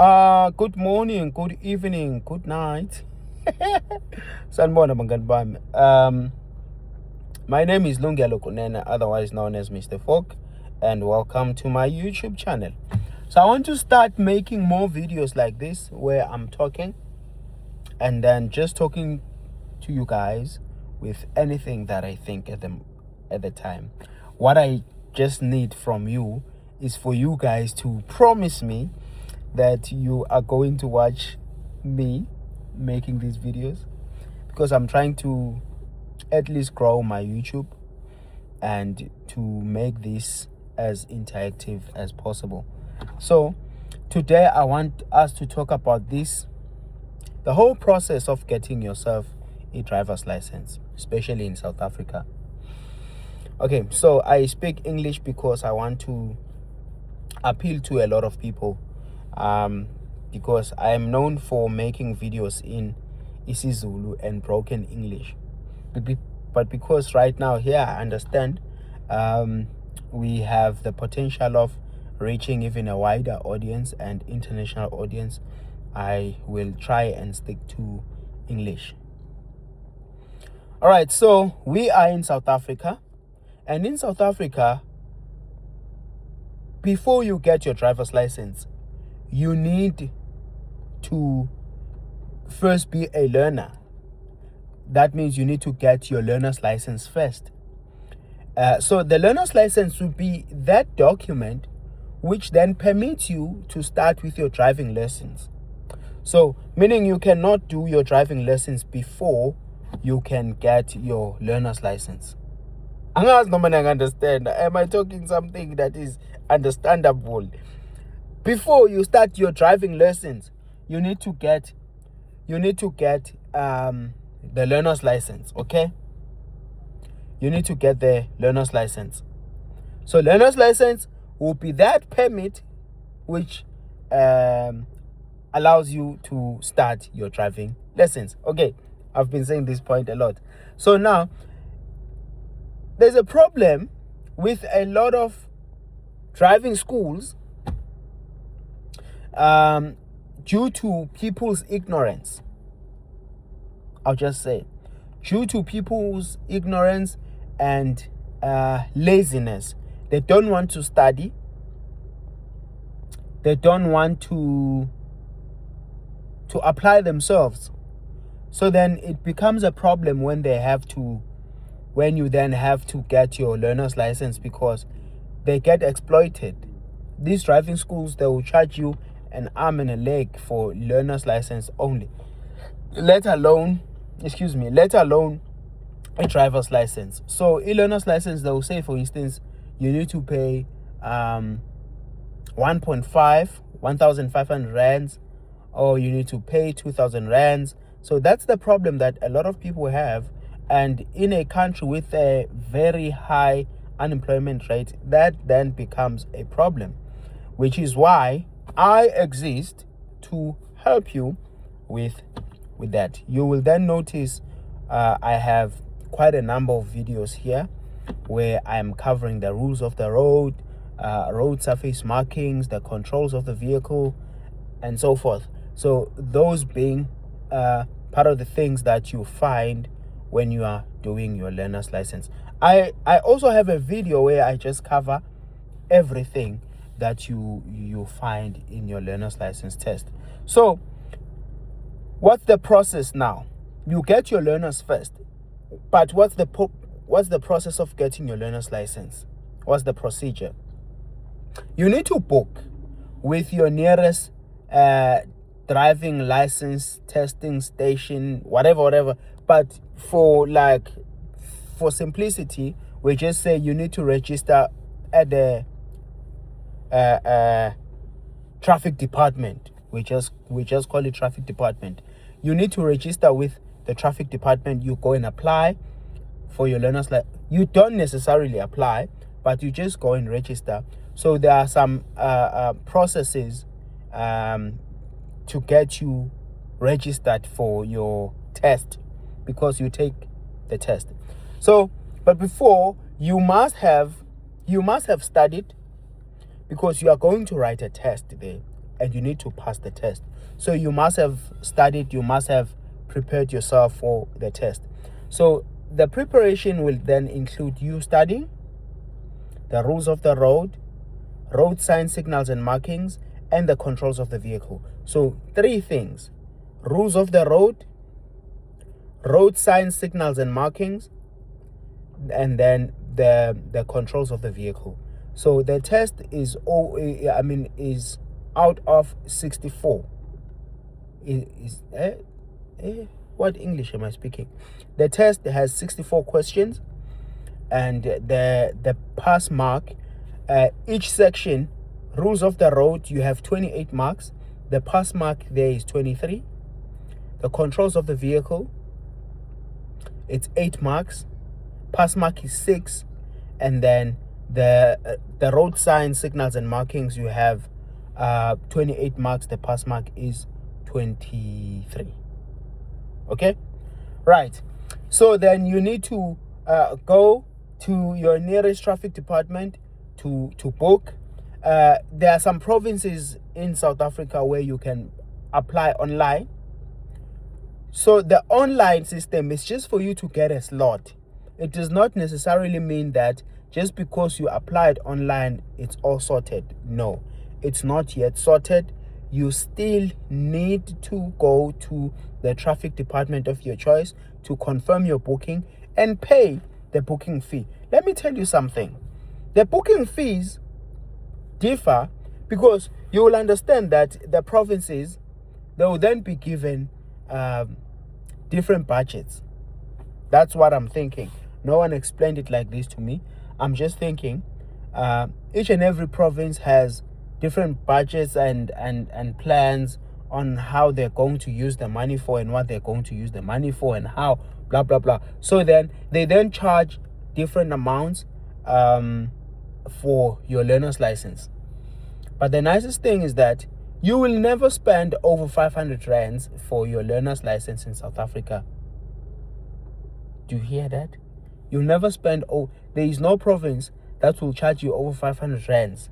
Good morning, good evening, good night. Sanibona bangani bami. My name is Lungelo Kunene, otherwise known as Mr. Folk, and welcome to my YouTube channel. So I want to start making more videos like this where I'm talking and then just talking to you guys with anything that I think at the time. What I just need from you is for you guys to promise me that you are going to watch me making these videos, because I'm trying to at least grow my YouTube and to make this as interactive as possible. So today I want us to talk about the whole process of getting yourself a driver's license, especially in South Africa. Okay, so I speak English because I want to appeal to a lot of people, because I am known for making videos in isiZulu and broken English. But because right now here I understand we have the potential of reaching even a wider audience and international audience, I will try and stick to English. All right, so we are in South Africa, and in South Africa, before you get your driver's license, you need to first be a learner. That means you need to get your learner's license first. So the learner's license will be that document which then permits you to start with your driving lessons. So meaning you cannot do your driving lessons before you can get your learner's license. Angazi noma understand. Am I talking something that is understandable? Before you start your driving lessons, you need to get the learner's license. Okay, you need to get the learner's license. So learner's license will be that permit which allows you to start your driving lessons. Okay, I've been saying this point a lot. So now there's a problem with a lot of driving schools due to people's ignorance. I'll just say, due to people's ignorance and laziness. They don't want to study. They don't want to apply themselves. So then it becomes a problem when you then have to get your learner's license, because they get exploited. These driving schools, they will charge you an arm and a leg for learner's license only, let alone a driver's license. So a learner's license, they will say, for instance, you need to pay 1,500 rands, or you need to pay 2,000 rands. So that's the problem that a lot of people have. And in a country with a very high unemployment rate, that then becomes a problem, which is why I exist to help you with that. You will then notice I have quite a number of videos here where I am covering the rules of the road, road surface markings, the controls of the vehicle, and so forth. So those being part of the things that you find when you are doing your learner's license. I also have a video where I just cover everything that you find in your learner's license test. So what's the process now? You get your learners first, but what's the process of getting your learner's license? What's the procedure? You need to book with your nearest driving license testing station, whatever. But for simplicity, we just say you need to register at the traffic department. We just call it traffic department. You need to register with the traffic department. You go and apply for your learner's license. You don't necessarily apply, but you just go and register. So there are some processes to get you registered for your test, because you take the test. So, but before, you must have studied, because you are going to write a test there. and you need to pass the test. So you must have studied, you must have prepared yourself for the test. So the preparation will then include you studying the rules of the road, road signs, signals and markings, and the controls of the vehicle. So 3 things: rules of the road, road signs, signals and markings, and then the controls of the vehicle. So the test is is out of 64. What English am I speaking? The test has 64 questions, and the pass mark, each section, rules of the road, you have 28 marks. The pass mark there is 23. The controls of the vehicle, it's 8 marks. Pass mark is 6. And then the road signs, signals and markings, you have 28 marks. The pass mark is 23. Okay, right. So then you need to go to your nearest traffic department to book. There are some provinces in South Africa where you can apply online. So the online system is just for you to get a slot. It does not necessarily mean that just because you applied online, it's all sorted. No, it's not yet sorted. You still need to go to the traffic department of your choice to confirm your booking and pay the booking fee. Let me tell you something. The booking fees differ because you will understand that the provinces, they will then be given different budgets. That's what I'm thinking. No one explained it like this to me. I'm just thinking each and every province has different budgets and plans on how they're going to use the money for and what they're going to use the money for and how, blah, blah, blah. So then they then charge different amounts for your learner's license. But the nicest thing is that you will never spend over 500 rands for your learner's license in South Africa. Do you hear that? You'll never spend, there is no province that will charge you over 500 rands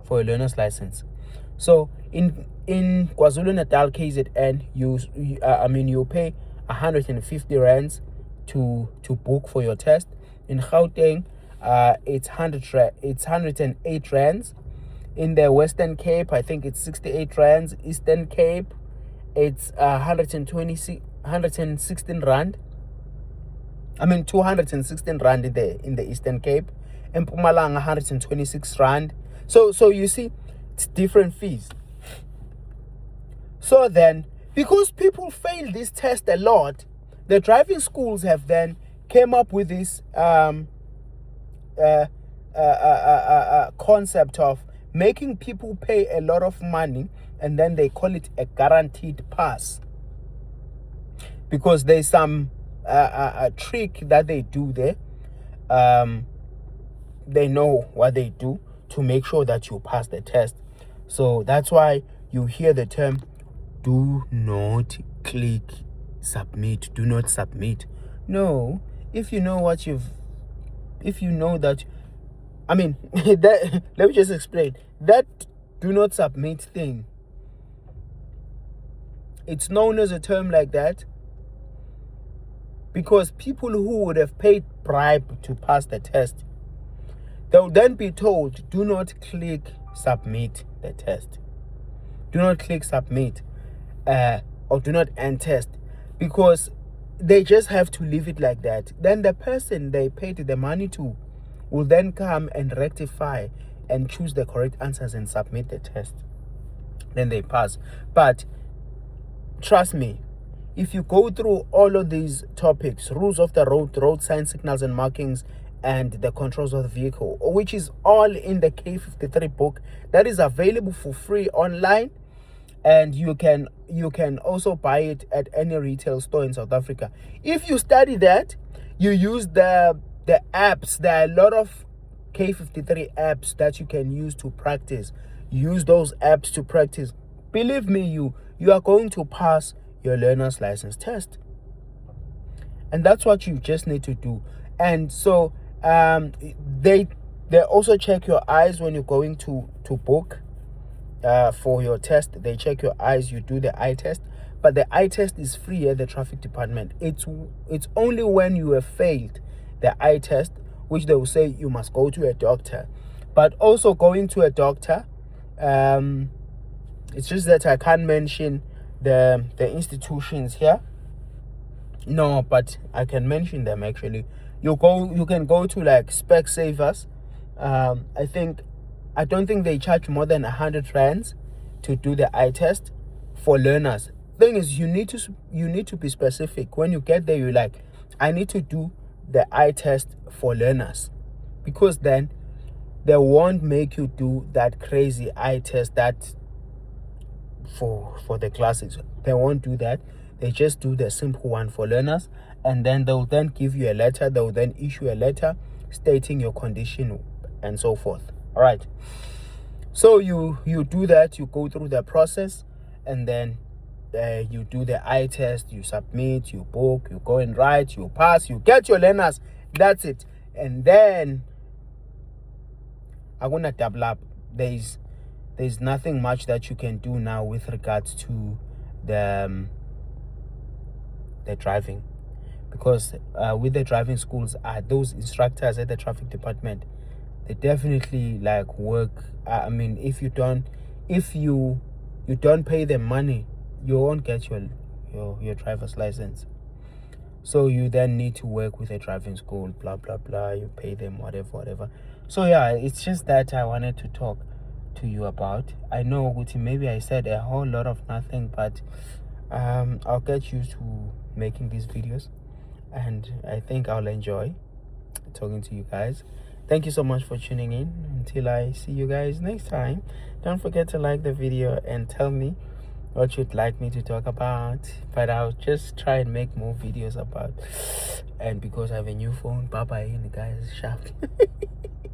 for a learner's license. So in KwaZulu-Natal, KZN, you pay 150 rands to book for your test. In Gauteng, it's 108 rands. In the Western Cape, I think it's 68 rands. Eastern Cape, it's 116 rand. 216 rand in the Eastern Cape. In Mpumalanga, 126 rand. So you see, it's different fees. So then, because people fail this test a lot, the driving schools have then came up with this concept of making people pay a lot of money, and then they call it a guaranteed pass. Because there's some a trick that they do there. They know what they do to make sure that you pass the test. So that's why you hear the term, do not click submit, do not submit. No, if you know that, let me just explain. That do not submit thing, it's known as a term like that because people who would have paid bribe to pass the test, they'll then be told, do not click submit the test. Do not click submit or do not end test, because they just have to leave it like that. Then the person they paid the money to will then come and rectify and choose the correct answers and submit the test. Then they pass. But trust me, if you go through all of these topics, rules of the road, road signs, signals and markings, and the controls of the vehicle, which is all in the K53 book that is available for free online, and you can also buy it at any retail store in South Africa. If you study that, you use the apps. There are a lot of K53 apps that you can use to practice. Use those apps to practice. Believe me, you are going to pass your learner's license test. And that's what you just need to do. And so they also check your eyes when you're going to book. for your test. They check your eyes, you do the eye test, but the eye test is free at the traffic department. It's only when you have failed the eye test which they will say you must go to a doctor. But also going to a doctor, it's just that I can't mention the institutions here. No, but I can mention them actually. You can go to like Specsavers. I don't think they charge more than 100 rands to do the eye test for learners. Thing is, you need to be specific. When you get there, you're like, I need to do the eye test for learners, because then they won't make you do that crazy eye test that for the classes. They won't do that. They just do the simple one for learners, and then they'll then give you a letter. They'll then issue a letter stating your condition and so forth. All right. So you do that. You go through the process, and then you do the eye test. You submit. You book. You go and write. You pass. You get your learners. That's it. And then I'm gonna double up. There's nothing much that you can do now with regards to the driving, because with the driving schools, those instructors at the traffic department, they definitely like work. I mean, if you don't pay them money, you won't get your driver's license. So you then need to work with a driving school, blah blah blah. You pay them whatever. So yeah, it's just that I wanted to talk to you about. I know, Guti, maybe I said a whole lot of nothing, but I'll get used to making these videos, and I think I'll enjoy talking to you guys. Thank you so much for tuning in. Until I see you guys next time, don't forget to like the video and tell me what you'd like me to talk about. But I'll just try and make more videos about, and because I have a new phone, bye bye guys, sharp.